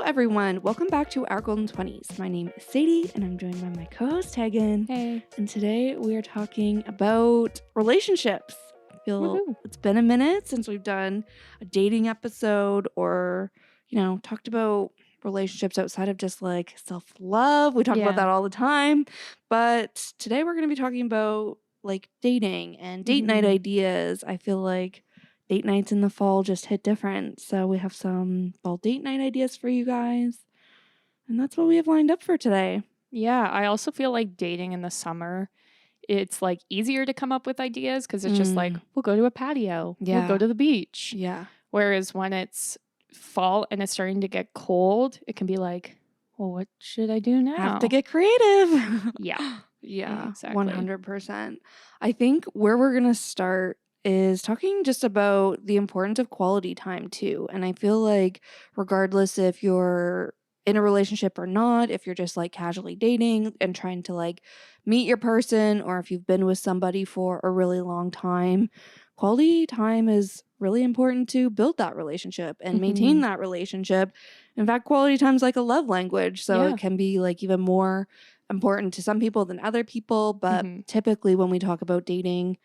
everyone. Welcome back to Our Golden 20s. My name is Sadie, and I'm joined by my co-host, Tegan. Hey. And today we are talking about relationships. I feel Woohoo. It's been a minute since we've done a dating episode or, talked about relationships outside of just like self-love. We talk about that all the time. But today we're going to be talking about like dating and date night ideas. I feel like date nights in the fall just hit different. So we have some fall date night ideas for you guys. And that's what we have lined up for today. Yeah, I also feel like dating in the summer, it's like easier to come up with ideas because it's just like, we'll go to a patio. Yeah. We'll go to the beach. Yeah. Whereas when it's fall and it's starting to get cold, it can be like, well, what should I do now? Have to get creative. Yeah. Yeah, exactly. 100%. I think where we're going to start is talking just about the importance of quality time too. And I feel like regardless if you're in a relationship or not, if you're just like casually dating and trying to like meet your person, or if you've been with somebody for a really long time, quality time is really important to build that relationship and maintain that relationship. In fact, quality time is like a love language. So it can be like even more important to some people than other people. But typically when we talk about dating,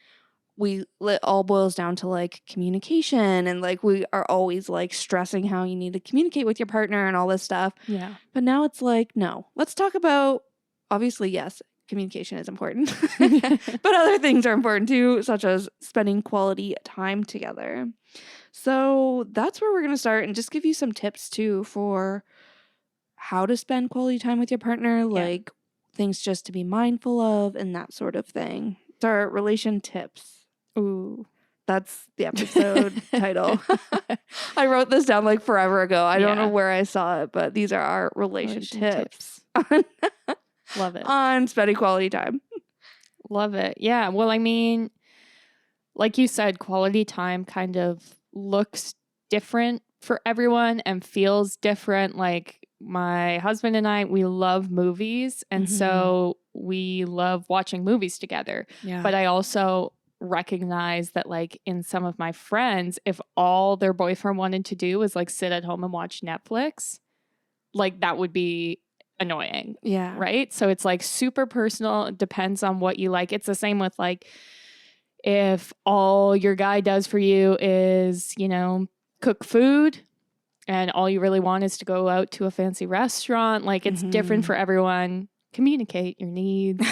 it all boils down to like communication, and like we are always like stressing how you need to communicate with your partner and all this stuff. Yeah. But now it's like, no, let's talk about, obviously, yes, communication is important, but other things are important too, such as spending quality time together. So that's where we're going to start and just give you some tips too for how to spend quality time with your partner, like things just to be mindful of and that sort of thing. It's our relation tips. Ooh. That's the episode title. I wrote this down like forever ago. I don't know where I saw it, but these are our relation tips. Love it. On spending quality time. Love it. Yeah. Well, I mean, like you said, quality time kind of looks different for everyone and feels different. Like my husband and I, we love movies. And so we love watching movies together. Yeah. But I also recognize that like in some of my friends, if all their boyfriend wanted to do was like sit at home and watch Netflix, like that would be annoying. Yeah. Right? So it's like super personal. It depends on what you like. It's the same with like if all your guy does for you is, cook food and all you really want is to go out to a fancy restaurant, like it's different for everyone. Communicate your needs.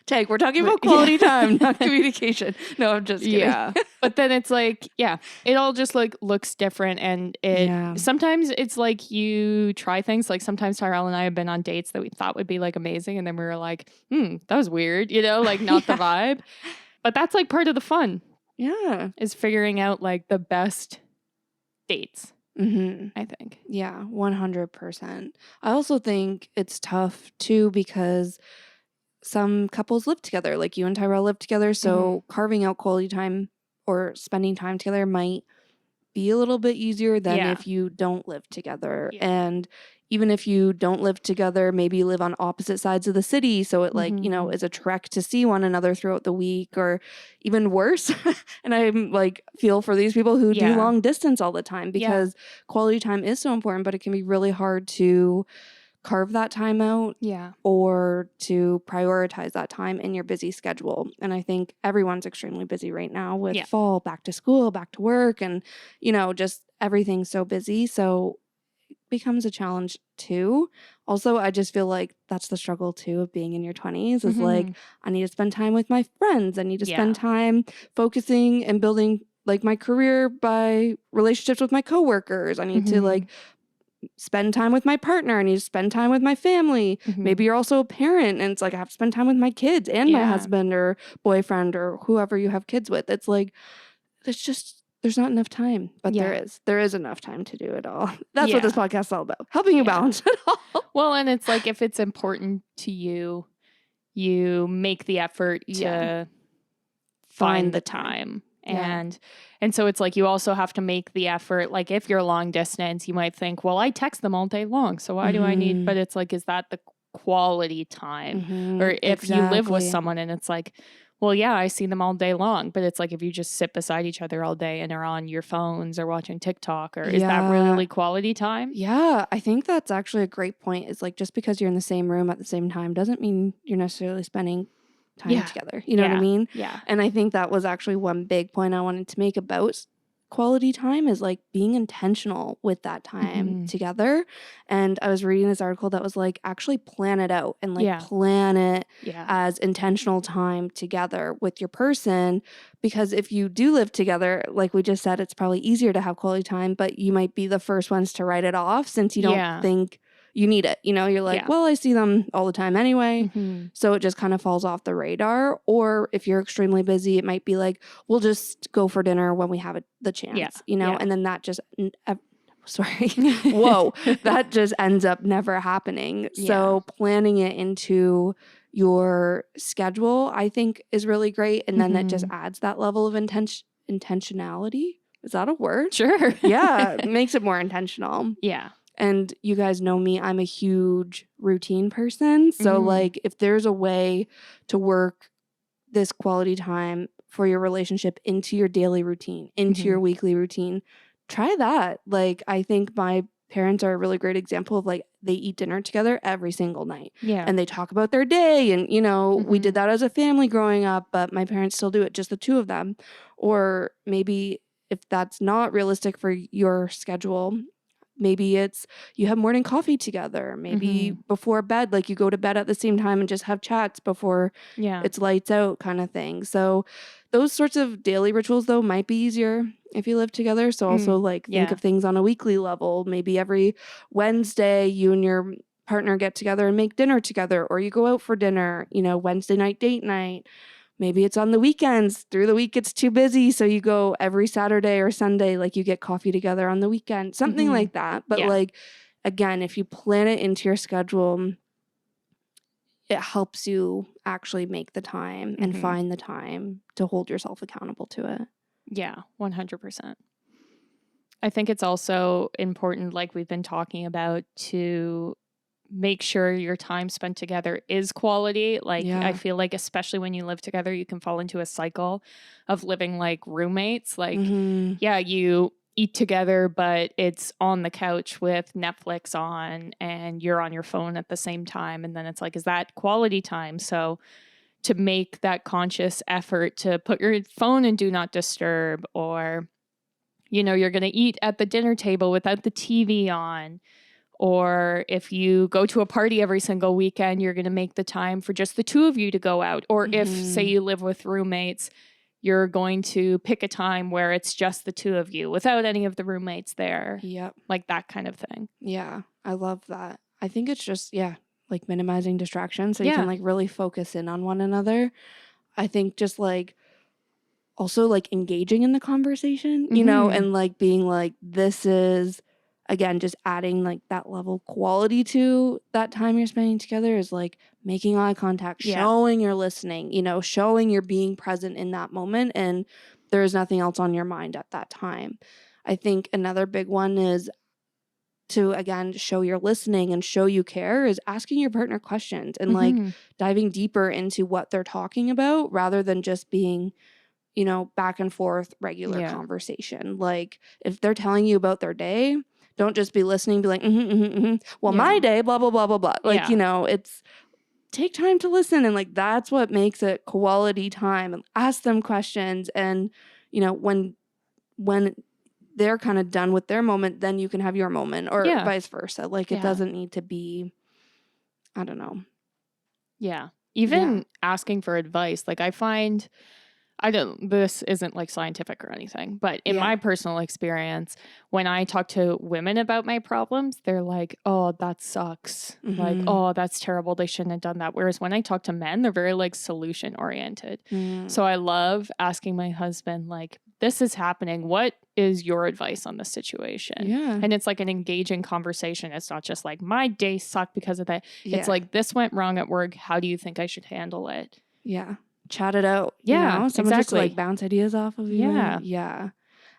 Tag, we're talking about quality time, not communication. No, I'm just kidding. Yeah. But then it's like, it all just like looks different. And sometimes it's like you try things. Like sometimes Tyrell and I have been on dates that we thought would be like amazing. And then we were like, that was weird, like not the vibe. But that's like part of the fun. Yeah. Is figuring out like the best dates. I think. Yeah, 100%. I also think it's tough too because some couples live together, like you and Tyrell live together. So carving out quality time or spending time together might be a little bit easier than if you don't live together. Yeah. And even if you don't live together, maybe you live on opposite sides of the city. So it like, is a trek to see one another throughout the week, or even worse. And I like feel for these people who do long distance all the time, because quality time is so important, but it can be really hard to carve that time out or to prioritize that time in your busy schedule. And I think everyone's extremely busy right now with fall, back to school, back to work, and, just everything's so busy. So it becomes a challenge too. Also, I just feel like that's the struggle too of being in your 20s is like, I need to spend time with my friends. I need to spend time focusing and building like my career by relationships with my coworkers. I need to like spend time with my partner. I need to spend time with my family. Maybe you're also a parent and it's like I have to spend time with my kids and my husband or boyfriend or whoever you have kids with. It's like, it's just, there's not enough time, but there is enough time to do it all. That's what this podcast is all about, helping you balance it all. Well, and it's like, if it's important to you, you make the effort to find the time. And so it's like you also have to make the effort. Like if you're long distance, you might think, well, I text them all day long, so why do I need? But it's like, is that the quality time? Or if you live with someone and it's like, well, yeah, I see them all day long, but it's like if you just sit beside each other all day and are on your phones or watching TikTok, or is that really quality time? Yeah, I think that's actually a great point. Is like just because you're in the same room at the same time doesn't mean you're necessarily spending time together. You know what I mean? Yeah. And I think that was actually one big point I wanted to make about quality time is like being intentional with that time together. And I was reading this article that was like actually plan it out and like plan it as intentional time together with your person, because if you do live together, like we just said, it's probably easier to have quality time, but you might be the first ones to write it off since you don't think you need it. You know, you're like, well, I see them all the time anyway. So it just kind of falls off the radar. Or if you're extremely busy, it might be like, we'll just go for dinner when we have the chance, you know, and then that just, that just ends up never happening. So planning it into your schedule, I think, is really great. And then it just adds that level of intentionality. Is that a word? Sure. Yeah. Makes it more intentional. Yeah. And you guys know me, I'm a huge routine person. So like if there's a way to work this quality time for your relationship into your daily routine, into your weekly routine, try that. Like I think my parents are a really great example of like they eat dinner together every single night. Yeah. And they talk about their day. And, you know, we did that as a family growing up, but my parents still do it, just the two of them. Or maybe if that's not realistic for your schedule, maybe it's you have morning coffee together. Maybe before bed, like you go to bed at the same time and just have chats before it's lights out kind of thing. So those sorts of daily rituals, though, might be easier if you live together. So also like think of things on a weekly level. Maybe every Wednesday you and your partner get together and make dinner together, or you go out for dinner, you know, Wednesday night date night. Maybe it's on the weekends. Through the week, it's too busy. So you go every Saturday or Sunday, like you get coffee together on the weekend, something like that. But like, again, if you plan it into your schedule, it helps you actually make the time and find the time to hold yourself accountable to it. Yeah, 100%. I think it's also important, like we've been talking about, to make sure your time spent together is quality. Like I feel like especially when you live together, you can fall into a cycle of living like roommates. Like, you eat together, but it's on the couch with Netflix on and you're on your phone at the same time. And then it's like, is that quality time? So to make that conscious effort to put your phone in do not disturb, or, you know, you're going to eat at the dinner table without the TV on. Or if you go to a party every single weekend, you're going to make the time for just the two of you to go out. Or if, say, you live with roommates, you're going to pick a time where it's just the two of you without any of the roommates there. Yep. Like that kind of thing. Yeah, I love that. I think it's just, like minimizing distractions so you can like really focus in on one another. I think just like also like engaging in the conversation, you know, and like being like, this is, again, just adding like that level of quality to that time you're spending together is like making eye contact, showing you're listening, you know, showing you're being present in that moment and there is nothing else on your mind at that time. I think another big one is to, again, show you're listening and show you care is asking your partner questions and like diving deeper into what they're talking about rather than just being, you know, back and forth regular conversation. Like if they're telling you about their day, don't just be listening, be like, well, my day, blah, blah, blah, blah, blah. Like, you know, it's take time to listen. And like, that's what makes it quality time. And ask them questions. And, you know, when they're kind of done with their moment, then you can have your moment or vice versa. Like it doesn't need to be, I don't know. Yeah. Even asking for advice. Like I find, this isn't like scientific or anything, but in my personal experience, when I talk to women about my problems, they're like, oh, that sucks. Like, oh, that's terrible. They shouldn't have done that. Whereas when I talk to men, they're very like solution oriented. So I love asking my husband, like, this is happening. What is your advice on the situation? Yeah. And it's like an engaging conversation. It's not just like my day sucked because of that. It's like, this went wrong at work. How do you think I should handle it? Yeah. Chat it out. Yeah, you know? Someone just to, like bounce ideas off of you. Yeah. Yeah.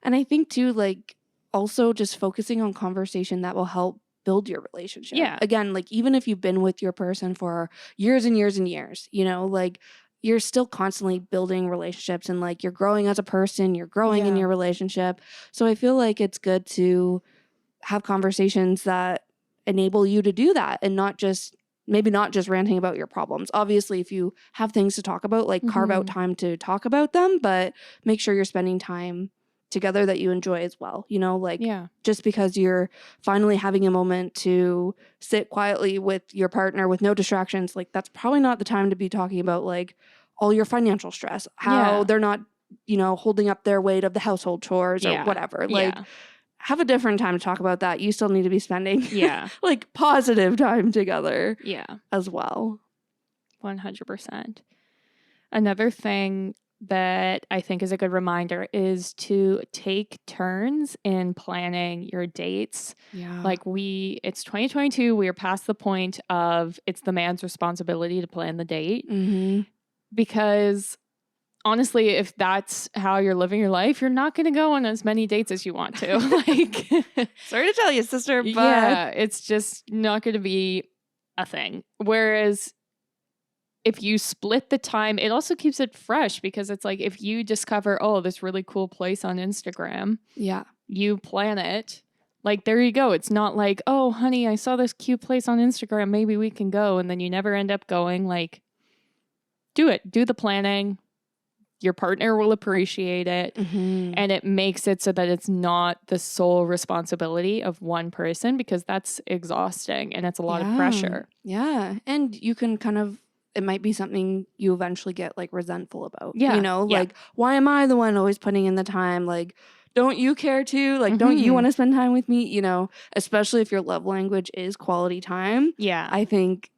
And I think too, like also just focusing on conversation that will help build your relationship. Yeah. Again, like even if you've been with your person for years and years and years, you know, like you're still constantly building relationships and like you're growing as a person, you're growing in your relationship. So I feel like it's good to have conversations that enable you to do that and not just ranting about your problems. Obviously, if you have things to talk about, like carve out time to talk about them, but make sure you're spending time together that you enjoy as well. You know, like just because you're finally having a moment to sit quietly with your partner with no distractions, like that's probably not the time to be talking about like all your financial stress, how they're not, you know, holding up their weight of the household chores or whatever. Like have a different time to talk about that. You still need to be spending like positive time together as well. 100%. Another thing that I think is a good reminder is to take turns in planning your dates. Yeah. Like it's 2022. We are past the point of it's the man's responsibility to plan the date. Because honestly, if that's how you're living your life, you're not going to go on as many dates as you want to. Like, sorry to tell you, sister, but it's just not going to be a thing. Whereas if you split the time, it also keeps it fresh because it's like if you discover, oh, this really cool place on Instagram, you plan it. Like, there you go. It's not like, oh, honey, I saw this cute place on Instagram. Maybe we can go. And then you never end up going. Like, do it. Do the planning. Your partner will appreciate it. And it makes it so that it's not the sole responsibility of one person because that's exhausting and it's a lot of pressure. Yeah. And you can kind of, it might be something you eventually get like resentful about. You know, like, why am I the one always putting in the time? Like, don't you care too? Like, don't you want to spend time with me? You know, especially if your love language is quality time. I think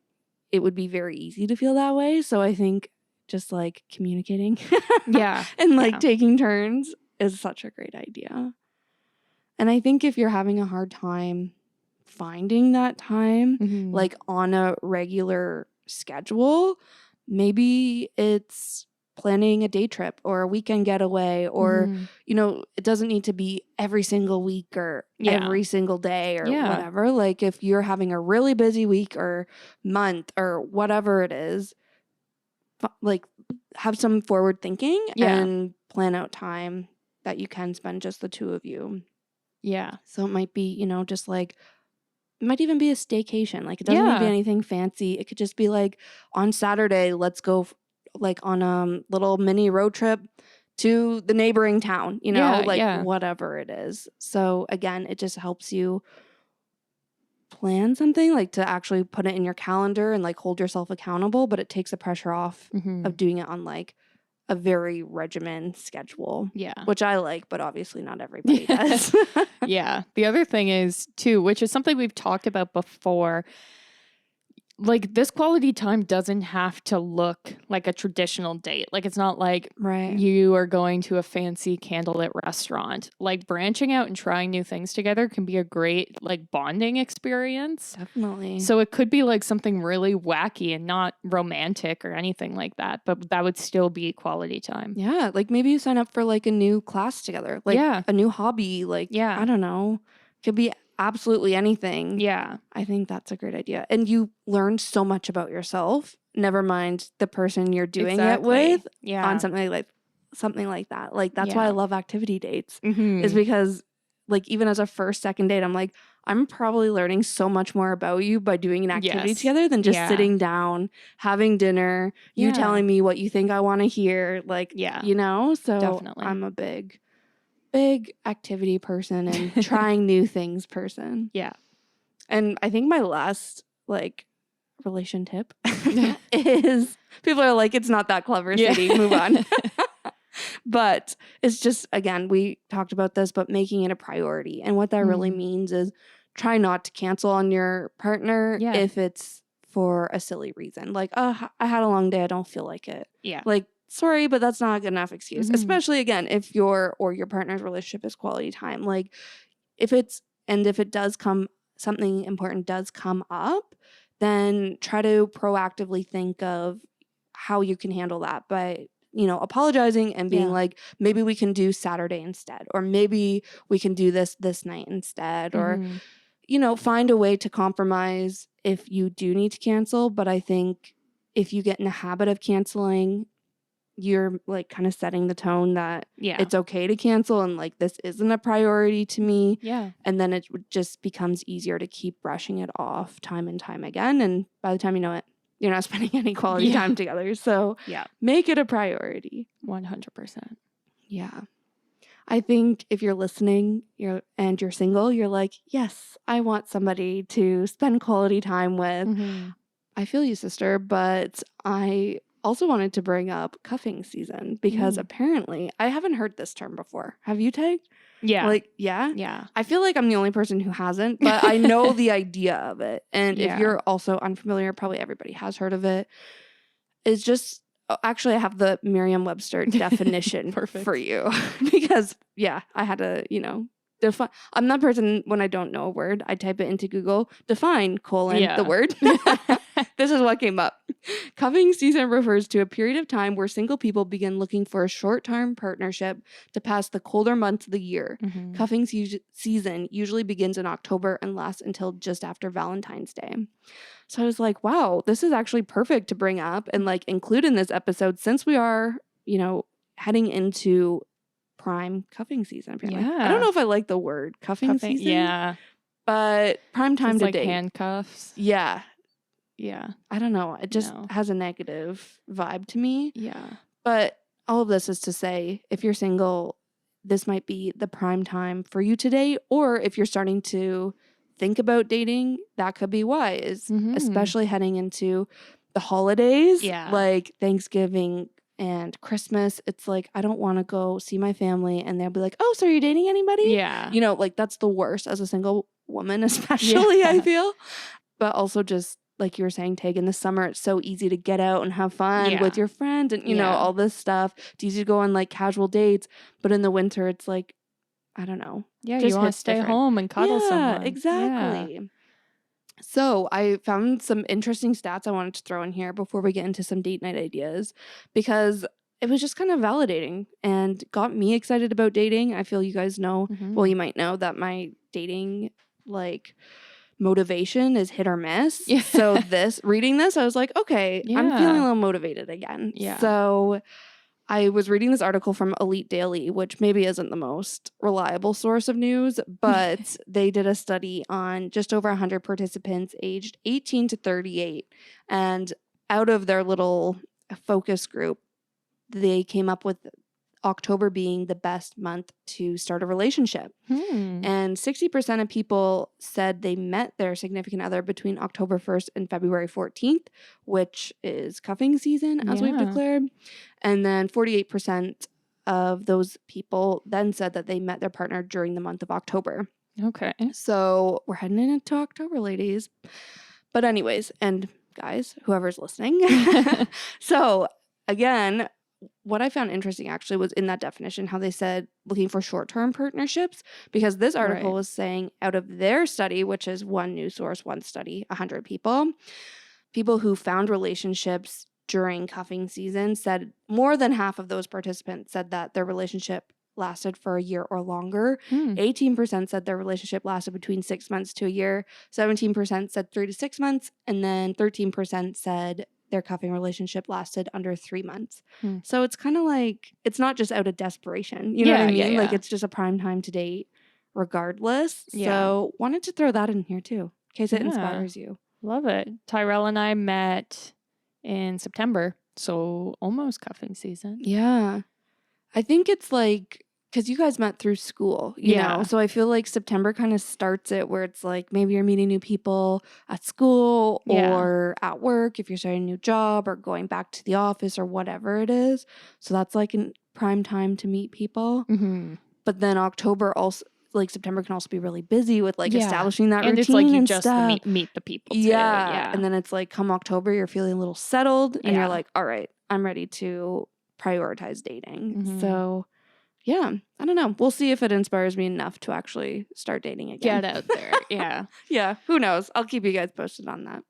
it would be very easy to feel that way. So I think just like communicating and like taking turns is such a great idea. And I think if you're having a hard time finding that time, like on a regular schedule, maybe it's planning a day trip or a weekend getaway or, you know, it doesn't need to be every single week or every single day or whatever. Like if you're having a really busy week or month or whatever it is, like have some forward thinking and plan out time that you can spend just the two of you. So it might be, you know, just like, it might even be a staycation. Like it doesn't need to be anything fancy. It could just be like on Saturday, let's go like on a little mini road trip to the neighboring town, you know, whatever it is. So again, it just helps you plan something, like to actually put it in your calendar and like hold yourself accountable, but it takes the pressure off of doing it on like a very regimen schedule. Which I like, but obviously not everybody does. The other thing is too, which is something we've talked about before, like this quality time doesn't have to look like a traditional date. Like it's not like you are going to a fancy candlelit restaurant. Like branching out and trying new things together can be a great like bonding experience. Definitely. So it could be like something really wacky and not romantic or anything like that, but that would still be quality time. Yeah, like maybe you sign up for like a new class together, like a new hobby, like I don't know. Could be absolutely anything. I think that's a great idea. And you learn so much about yourself, never mind the person you're doing it with on something like that. Like that's why I love activity dates is because like even as a first, second date, I'm like, I'm probably learning so much more about you by doing an activity together than just sitting dewn, having dinner, you telling me what you think I want to hear. Like, you know, so definitely. I'm a big activity person and trying new things person. And I think my last like relation tip is people are like, it's not that clever, Sadie, move on. But it's just, again, we talked about this, but making it a priority. And what that really means is try not to cancel on your partner if it's for a silly reason. Like, oh, I had a long day, I don't feel like it. Like, sorry, but that's not a good enough excuse. Especially, again, if your partner's relationship is quality time. Like, if it does come, something important does come up, then try to proactively think of how you can handle that by, you know, apologizing and being like, maybe we can do Saturday instead, or maybe we can do this night instead, or, you know, find a way to compromise if you do need to cancel. But I think if you get in the habit of canceling, you're like kind of setting the tone that Yeah. it's okay to cancel and like this isn't a priority to me. Yeah. And then it just becomes easier to keep brushing it off time and time again. And by the time you know it, you're not spending any quality time together. So Yeah. make it a priority. 100%. Yeah. I think if you're listening and you're single, you're like, yes, I want somebody to spend quality time with. Mm-hmm. I feel you, sister, but I also wanted to bring up cuffing season because apparently I haven't heard this term before. Have you, Tay? Yeah. Like, yeah? Yeah. I feel like I'm the only person who hasn't, but I know the idea of it. And if you're also unfamiliar, probably everybody has heard of it. It's just, actually, I have the Merriam-Webster definition for you because, I had to, define. I'm that person when I don't know a word, I type it into Google, define, the word. This is what came up. Cuffing season refers to a period of time where single people begin looking for a short-term partnership to pass the colder months of the year. Mm-hmm. Cuffing season usually begins in October and lasts until just after Valentine's Day. So I was like, wow, this is actually perfect to bring up and like include in this episode since we are, heading into prime cuffing season. Apparently. Yeah. I don't know if I like the word cuffing season. Yeah. But prime time to like date. Handcuffs. Yeah. Yeah. I don't know. It just has a negative vibe to me. Yeah. But all of this is to say, if you're single, this might be the prime time for you today. Or if you're starting to think about dating, that could be wise, especially heading into the holidays, like Thanksgiving and Christmas. It's like, I don't want to go see my family and they'll be like, oh, so are you dating anybody? Yeah. Like that's the worst as a single woman, especially, I feel. But also just like you were saying, Tag, in the summer, it's so easy to get out and have fun with your friends and, all this stuff. It's easy to go on like casual dates. But in the winter, it's like, I don't know. Yeah, you want to stay home and cuddle someone. Exactly. Yeah. So I found some interesting stats I wanted to throw in here before we get into some date night ideas because it was just kind of validating and got me excited about dating. I feel you guys know, well, you might know that my dating like motivation is hit or miss. Yeah. So reading this, I was like, okay, I'm feeling a little motivated again. Yeah. So I was reading this article from Elite Daily, which maybe isn't the most reliable source of news, but they did a study on just over 100 participants aged 18 to 38. And out of their little focus group, they came up with October being the best month to start a relationship. And 60% of people said they met their significant other between October 1st and February 14th, which is cuffing season, as we've declared. And then 48% of those people then said that they met their partner during the month of October. Okay. So we're heading into October, ladies. But anyways, and guys, whoever's listening. So again, what I found interesting actually was in that definition, how they said looking for short-term partnerships, because this article was saying out of their study, which is one news source, one study, 100 people who found relationships during cuffing season said more than half of those participants said that their relationship lasted for a year or longer. 18% said their relationship lasted between 6 months to a year. 17% said 3 to 6 months. And then 13% said their cuffing relationship lasted under 3 months. So it's kind of like, it's not just out of desperation. You know what I mean? Like it's just a prime time to date regardless. So wanted to throw that in here too, in case it inspires you. Love it. Tyrell and I met in September. So almost cuffing season. Yeah. I think it's like, because you guys met through school, you know? So I feel like September kind of starts it where it's like maybe you're meeting new people at school or at work if you're starting a new job or going back to the office or whatever it is. So that's like a prime time to meet people. But then October also, like September can also be really busy with like establishing that routine it's like you and just stuff. meet the people too. Yeah. And then it's like come October, you're feeling a little settled and you're like, all right, I'm ready to prioritize dating. So yeah, I don't know. We'll see if it inspires me enough to actually start dating again. Get out there. Yeah. Yeah, who knows? I'll keep you guys posted on that.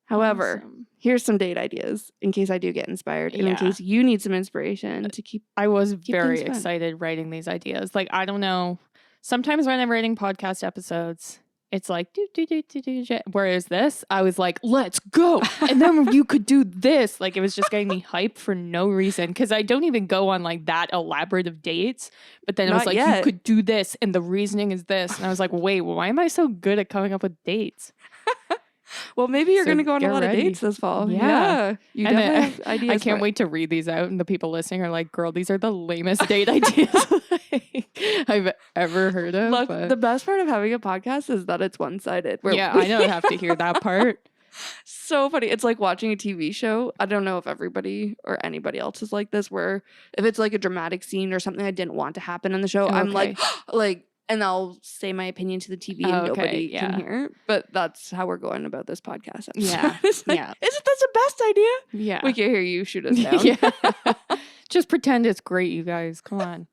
However, here's some date ideas in case I do get inspired and in case you need some inspiration to keep. I was very excited writing these ideas. Like, I don't know. Sometimes when I'm writing podcast episodes, it's like, do, do, do, do, do, do. Whereas this, I was like, let's go. And then you could do this. Like, it was just getting me hyped for no reason. Cause I don't even go on like that elaborate of dates. But then it was Not like, yet. you could do this. And the reasoning is this. And I was like, wait, why am I so good at coming up with dates? Well, maybe you're So going to go on a get lot ready. of dates this fall. Yeah. You And definitely then have ideas. I can't wait to read these out. And the people listening are like, girl, these are the lamest date ideas I've ever heard of. Look, but the best part of having a podcast is that it's one-sided. yeah, I don't have to hear that part. So funny. It's like watching a TV show. I don't know if everybody or anybody else is like this, where if it's like a dramatic scene or something I didn't want to happen in the show, I'm like, and I'll say my opinion to the TV and nobody can hear. But that's how we're going about this podcast episode. Yeah. It's like, Yeah. Isn't this the best idea? Yeah. We can hear you shoot us down. Yeah. Just pretend it's great, you guys. Come on.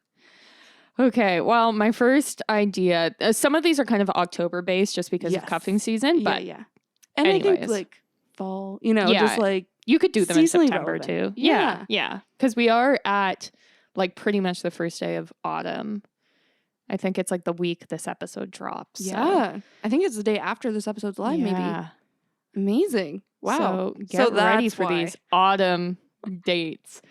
Okay. Well, my first idea, some of these are kind of October based just because of cuffing season. But yeah. And I think like fall, just like. You could do them in seasonally September relevant. too. Yeah. Because we are at like pretty much the first day of autumn. I think it's like the week this episode drops. Yeah. So. I think it's the day after this episode's live, maybe. Amazing. Wow. So get ready for these autumn dates.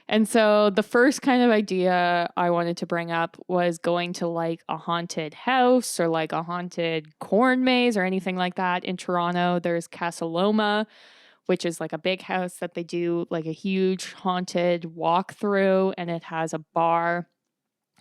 And so the first kind of idea I wanted to bring up was going to like a haunted house or like a haunted corn maze or anything like that. In Toronto, there's Casa Loma, which is like a big house that they do like a huge haunted walkthrough, and it has a bar.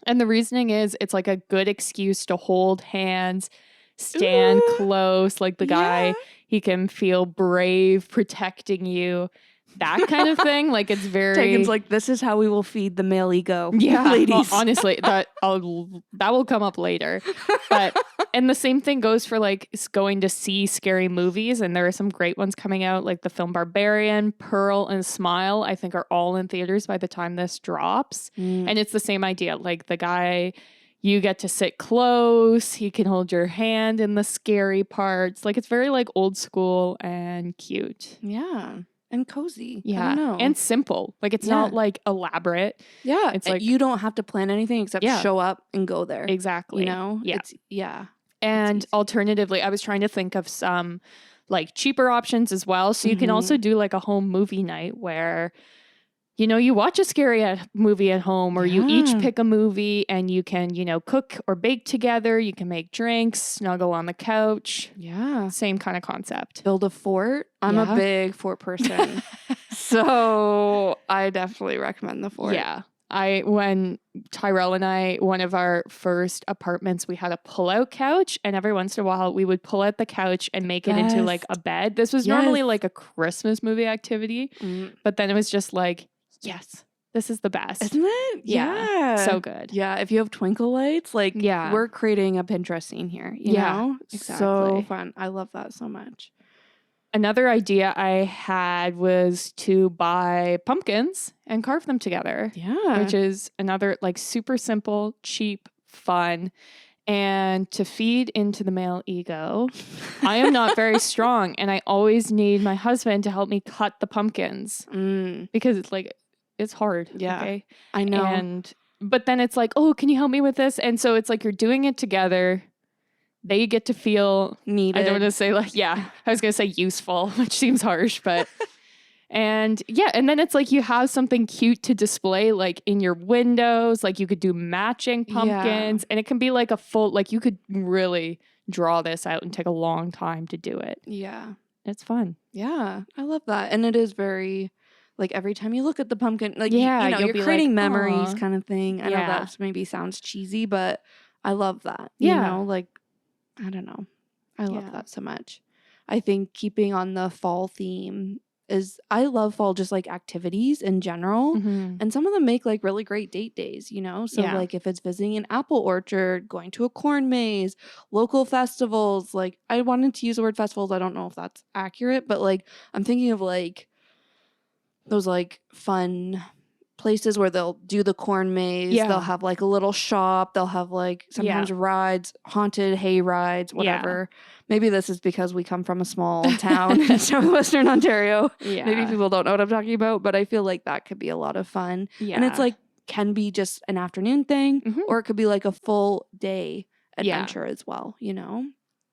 And the reasoning is it's like a good excuse to hold hands, stand close, like the guy, he can feel brave protecting you, that kind of thing. Like it's very... Tegan's like, this is how we will feed the male ego. Yeah, ladies. Well, honestly, that will come up later. But and the same thing goes for like going to see scary movies, and there are some great ones coming out, like the film Barbarian, Pearl, and Smile. I think are all in theaters by the time this drops, and it's the same idea. Like the guy, you get to sit close. He can hold your hand in the scary parts. Like it's very like old school and cute. Yeah. And cozy. Yeah. I don't know. And simple. Like it's not like elaborate. Yeah. It's like you don't have to plan anything except show up and go there. Exactly. Yeah. It's and alternatively, I was trying to think of some like cheaper options as well. So you can also do like a home movie night where, you watch a scary movie at home, or you each pick a movie and you can, cook or bake together. You can make drinks, snuggle on the couch. Yeah. Same kind of concept. Build a fort. I'm a big fort person. So I definitely recommend the fort. Yeah. When Tyrell and I, one of our first apartments, we had a pull-out couch, and every once in a while we would pull out the couch and make it into like a bed. This was normally like a Christmas movie activity, but then it was just like, yes, this is the best. Isn't it? Yeah. So good. Yeah. If you have twinkle lights, like we're creating a Pinterest scene here, you know? Exactly. So fun. I love that so much. Another idea I had was to buy pumpkins and carve them together. Yeah. Which is another like super simple, cheap, fun. And to feed into the male ego, I am not very strong, and I always need my husband to help me cut the pumpkins because it's hard. Yeah. Okay? I know. But then it's like, oh, can you help me with this? And so it's like you're doing it together. They get to feel needed. I don't want to say I was going to say useful, which seems harsh, but and then it's like you have something cute to display like in your windows, like you could do matching pumpkins, and it can be like a full, like you could really draw this out and take a long time to do it. Yeah. It's fun. Yeah. I love that. And it is very, like every time you look at the pumpkin, like, you're creating memories kind of thing. I know that maybe sounds cheesy, but I love that. Yeah. Like, I don't know. I love that so much. I think keeping on the fall theme I love fall just like activities in general. And some of them make like really great date days, So like if it's visiting an apple orchard, going to a corn maze, local festivals, like I wanted to use the word festivals. I don't know if that's accurate, but like I'm thinking of like those like fun places where they'll do the corn maze. They'll have like a little shop. They'll have like sometimes rides, haunted hay rides, whatever. Maybe this is because we come from a small town in southwestern Ontario. Maybe people don't know what I'm talking about, but I feel like that could be a lot of fun. And it's like can be just an afternoon thing, or it could be like a full day adventure as well,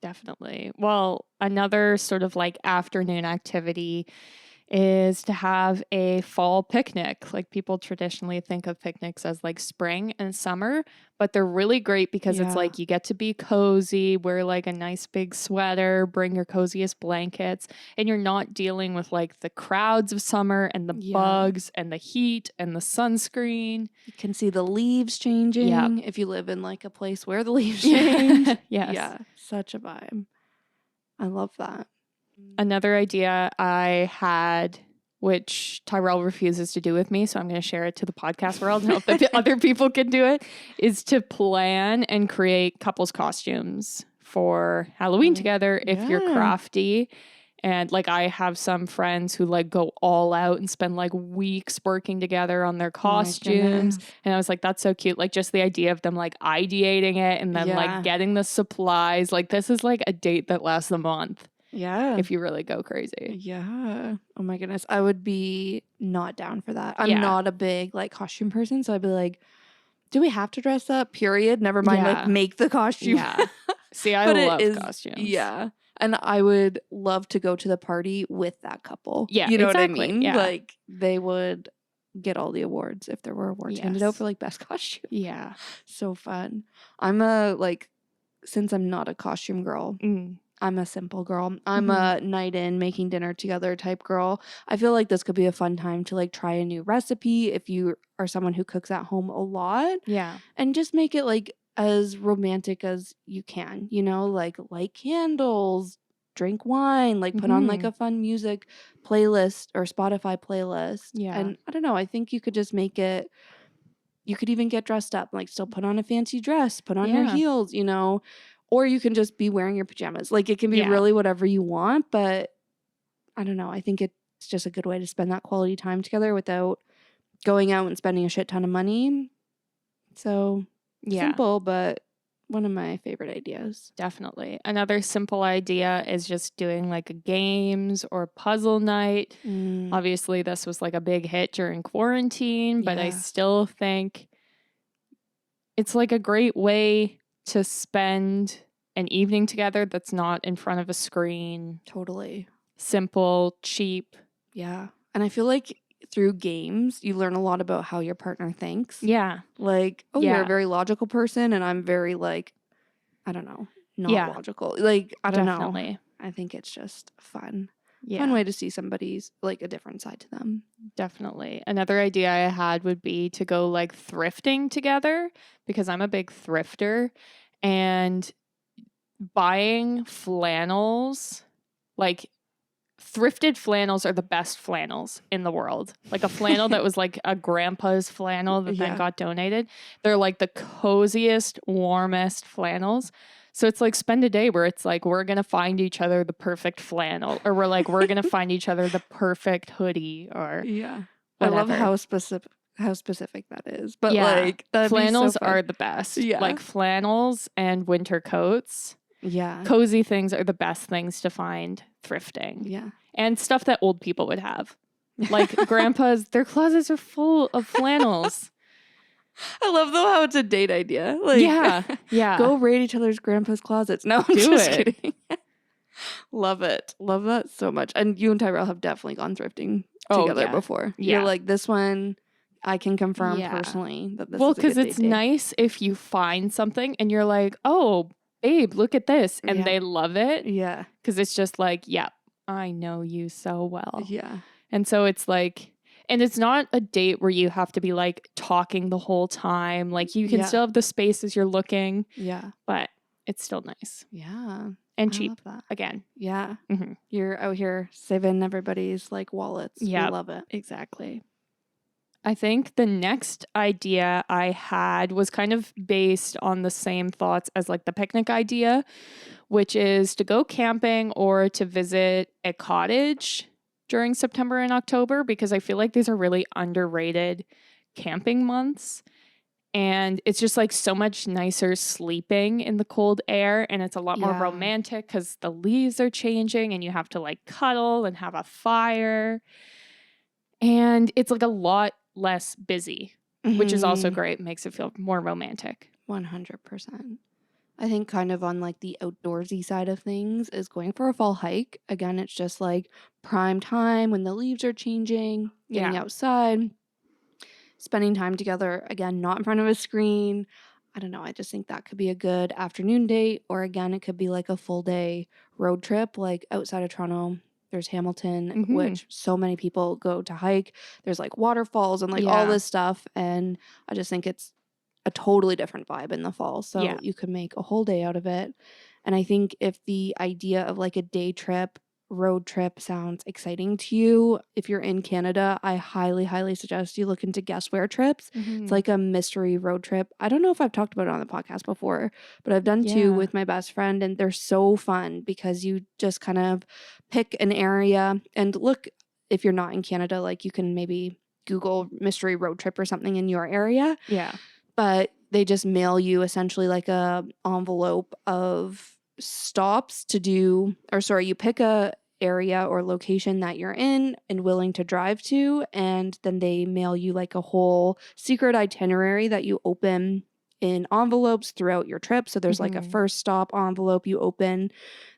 Definitely. Well, another sort of like afternoon activity is to have a fall picnic. Like people traditionally think of picnics as like spring and summer, but they're really great because it's Yeah. like you get to be cozy, wear like a nice big sweater, bring your coziest blankets, and you're not dealing with like the crowds of summer and the Yeah. bugs and the heat and the sunscreen. You can see the leaves changing Yep. if you live in like a place where the leaves change. Yes. Yeah, such a vibe. I love that. Another idea I had, which Tyrell refuses to do with me, so I'm going to share it to the podcast world and hope that the other people can do it, is to plan and create couples costumes for Halloween together if you're Yeah. crafty. And like I have some friends who like go all out and spend like weeks working together on their costumes. goodness. And I was like, that's so cute. Like just the idea of them like ideating it and then Yeah. like getting the supplies. Like this is like a date that lasts a month Yeah. if you really go crazy. Yeah. Oh my goodness. I would be not down for that. I'm Yeah. not a big like costume person, so I'd be like, do we have to dress up? Period. Never mind Yeah. like make the costume. Yeah. See, I But it love is- costumes. Yeah. And I would love to go to the party with that couple. Yeah, You know exactly. what I mean? Yeah. Like they would get all the awards if there were awards handed out Yes. for like best costume. Yeah. So fun. I'm a like, since I'm not a costume girl, I'm a simple girl. I'm a night in, making dinner together type girl. I feel like this could be a fun time to like try a new recipe if you are someone who cooks at home a lot, Yeah. and just make it like as romantic as you can, you know, like light candles, drink wine, like put on like a fun music playlist or Spotify playlist. Yeah. And I don't know, I think you could just make it, you could even get dressed up, like still put on a fancy dress, put on your Yeah. heels, you know, or you can just be wearing your pajamas. Like it can be Yeah. really whatever you want, but I don't know. I think it's just a good way to spend that quality time together without going out and spending a shit ton of money. So Yeah. simple, but one of my favorite ideas. Definitely. Another simple idea is just doing like a games or puzzle night. Obviously, this was like a big hit during quarantine, but I Yeah. still think it's like a great way to spend an evening together that's not in front of a screen. Totally. Simple, cheap. Yeah. And I feel like through games, you learn a lot about how your partner thinks. Yeah. Like, oh, you're Yeah. a very logical person, and I'm very like, I don't know, not Yeah. logical. Like, I don't know. Definitely. I think it's just fun. Yeah. Fun way to see somebody's like a different side to them. Definitely. Another idea I had would be to go like thrifting together because I'm a big thrifter, and buying flannels, like thrifted flannels are the best flannels in the world. Like a flannel that was like a grandpa's flannel that Yeah. then got donated. They're like the coziest, warmest flannels. So it's like spend a day where it's like we're going to find each other the perfect flannel, or we're going to find each other the perfect hoodie, or Yeah. whatever. I love how specific that is. But Yeah. like that'd Flannels be so fun. are the best. Yeah. Like flannels and winter coats. Yeah. Cozy things are the best things to find thrifting. Yeah. And stuff that old people would have. Like grandpas, their closets are full of flannels. I love though how it's a date idea. Like Yeah. Yeah. go raid each other's grandpa's closets. No, I'm Do just it. kidding. Love it. Love that so much. And you and Tyrell have definitely gone thrifting Oh, together yeah. before. Yeah. You're like, this one I can confirm Yeah. personally that this Well, is a because good it's date day. nice if you find something and you're like, oh, babe, look at this. And Yeah. they love it. Yeah. Because it's just like, yep, I know you so well. Yeah. And so it's like, and it's not a date where you have to be like talking the whole time. Like you can Yeah. still have the space as you're looking, Yeah. but it's still nice Yeah. and I cheap love that. again. Yeah. Mhm. You're out here saving everybody's like wallets. Yep. We love it. Exactly. I think the next idea I had was kind of based on the same thoughts as like the picnic idea, which is to go camping or to visit a cottage during September and October, because I feel like these are really underrated camping months. And it's just like so much nicer sleeping in the cold air. And it's a lot more Yeah. romantic because the leaves are changing and you have to like cuddle and have a fire. And it's like a lot less busy, which is also Mhm. great. Makes it feel more romantic. 100%. I think kind of on like the outdoorsy side of things is going for a fall hike. Again, it's just like prime time when the leaves are changing, getting Yeah. outside, spending time together. Again, not in front of a screen. I don't know. I just think that could be a good afternoon date. Or again, it could be like a full day road trip, like outside of Toronto. There's Hamilton, Mm-hmm. which so many people go to hike. There's like waterfalls and like all Yeah. this stuff. And I just think it's a totally different vibe in the fall. So Yeah. you could make a whole day out of it. And I think if the idea of like a day trip, road trip sounds exciting to you, if you're in Canada, I highly, highly suggest you look into guess where trips. It's Mm-hmm. like a mystery road trip. I don't know if I've talked about it on the podcast before, but I've done two Yeah. with my best friend, and they're so fun because you just kind of pick an area and look, if you're not in Canada, like you can maybe Google mystery road trip or something in your area, Yeah. but they just mail you essentially like a envelope of stops to do, or sorry, you pick a area or location that you're in and willing to drive to, and then they mail you like a whole secret itinerary that you open in envelopes throughout your trip. So there's like a Mm-hmm. first stop envelope you open,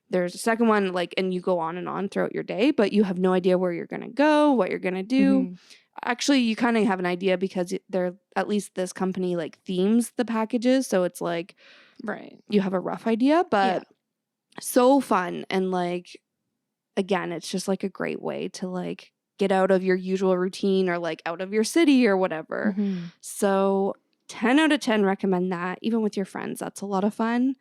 there's a second one, like, and you go on and on throughout your day, but you have no idea where you're going to go, what you're going to do. Mm-hmm. Actually, you kind of have an idea because they're, at least this company like themes the packages. So it's like Right. you have a rough idea, but so fun. And like, again, it's just like a great way to like get out of your usual routine or like out of your city or whatever. Mm-hmm. So 10 out of 10 recommend that, even with your friends. That's a lot of fun.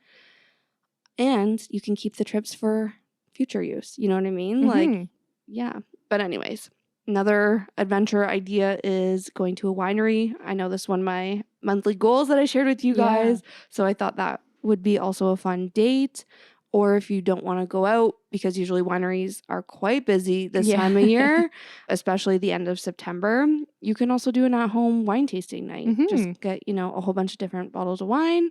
And you can keep the trips for future use. You know what I mean? Like, Mm-hmm. yeah. But anyways, another adventure idea is going to a winery. I know this is one of my monthly goals that I shared with you Yeah. guys. So I thought that would be also a fun date. Or if you don't want to go out, because usually wineries are quite busy this time of year, especially the end of September, you can also do an at-home wine tasting night. Mm-hmm. Just get, a whole bunch of different bottles of wine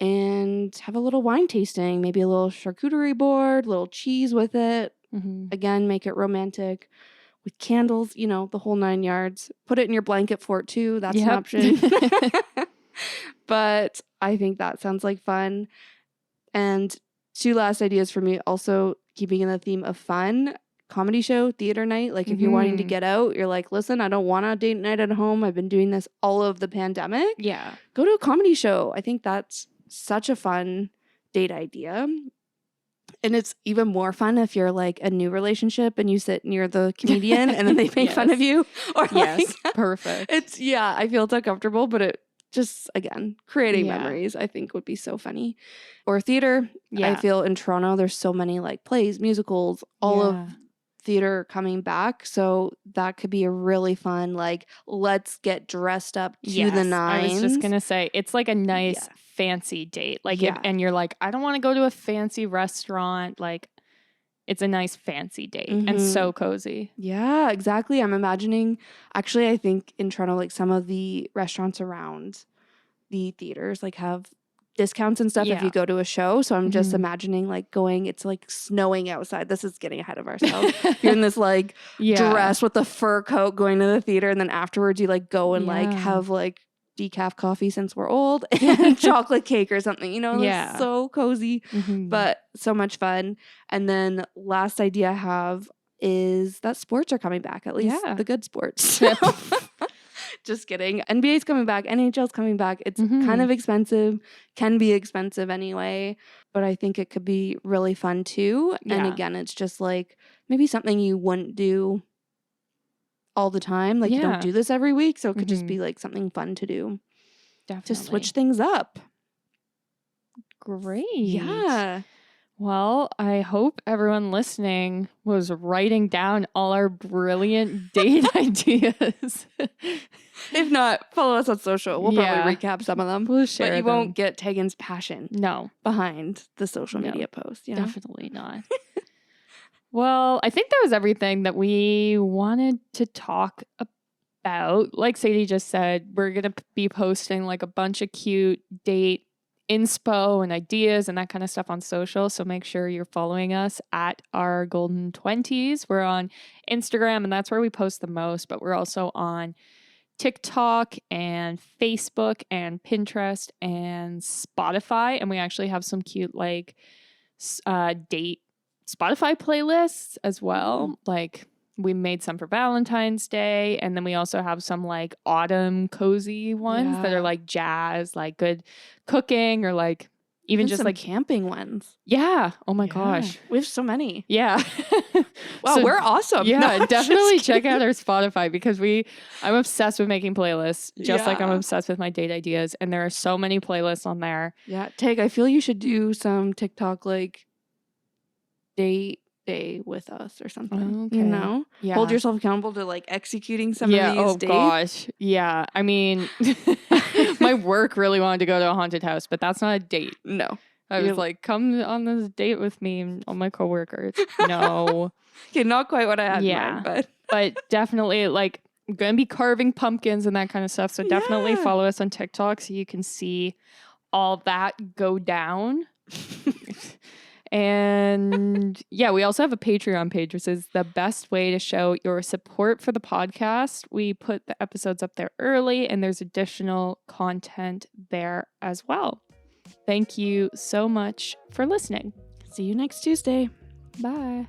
and have a little wine tasting, maybe a little charcuterie board, little cheese with it. Mm-hmm. Again, make it romantic with candles, the whole 9 yards. Put it in your blanket fort too. That's an option. But I think that sounds like fun. And two last ideas for me, also keeping in the theme of fun. Comedy show, theater night. Like if you're wanting to get out, you're like, listen, I don't want a date night at home. I've been doing this all of the pandemic. Yeah. Go to a comedy show. I think that's such a fun date idea. And it's even more fun if you're like a new relationship and you sit near the comedian and then they make fun of you. Or Yes. like, Perfect. I feel it's uncomfortable, but it just, again, creating Yeah. memories I think would be so funny. Or theater. Yeah. I feel in Toronto there's so many like plays, musicals, all of theater coming back. So that could be a really fun, like, let's get dressed up to the nines. I was just going to say, it's like a nice fancy date. Like, and you're like, I don't want to go to a fancy restaurant. Like, it's a nice fancy date and so cozy. Yeah, exactly. I'm imagining, actually, I think in Toronto, like some of the restaurants around the theaters like have discounts and stuff if you go to a show. So I'm just imagining like going, it's like snowing outside. This is getting ahead of ourselves. You're in this like dress with the fur coat going to the theater, and then afterwards you like go and like have like decaf coffee since we're old and chocolate cake or something, It's so cozy, but so much fun. And then last idea I have is that sports are coming back, at least the good sports. Just kidding. NBA's coming back. NHL's coming back. It's kind of expensive, can be expensive anyway, but I think it could be really fun too. And again, it's just like maybe something you wouldn't do all the time. Like you don't do this every week. So it could just be like something fun to do. Definitely. To switch things up. Great. Yeah. Well, I hope everyone listening was writing down all our brilliant date ideas. If not, follow us on social. We'll probably recap some of them. We'll share but you them. won't get Tegan's passion behind the social media post. Definitely not. Well, I think that was everything that we wanted to talk about. Like Sadie just said, we're going to be posting like a bunch of cute date inspo and ideas and that kind of stuff on social. So make sure you're following us at our Golden 20s. We're on Instagram and that's where we post the most, but we're also on TikTok and Facebook and Pinterest and Spotify. And we actually have some cute like date Spotify playlists as well. Like we made some for Valentine's Day. And then we also have some like autumn cozy ones that are like jazz, like good cooking, or like even just some like camping ones. Yeah. Oh my gosh. We have so many. Yeah. Wow, we're awesome. Yeah, No, I'm definitely just check kidding. out our Spotify because I'm obsessed with making playlists, just like I'm Yeah. obsessed with my date ideas. And there are so many playlists on there. Yeah, Tig, I feel you should do some TikTok like date day with us or something. Okay. You know? Yeah. Hold yourself accountable to like executing some of these Oh dates. gosh. Yeah. I mean, my work really wanted to go to a haunted house, but that's not a date. No. I was like, come on this date with me and all my coworkers. No. Okay, not quite what I had in mind, but definitely like I'm gonna be carving pumpkins and that kind of stuff. So definitely follow us on TikTok so you can see all that go down. And yeah, we also have a Patreon page, which is the best way to show your support for the podcast. We put the episodes up there early and there's additional content there as well. Thank you so much for listening. See you next Tuesday. Bye.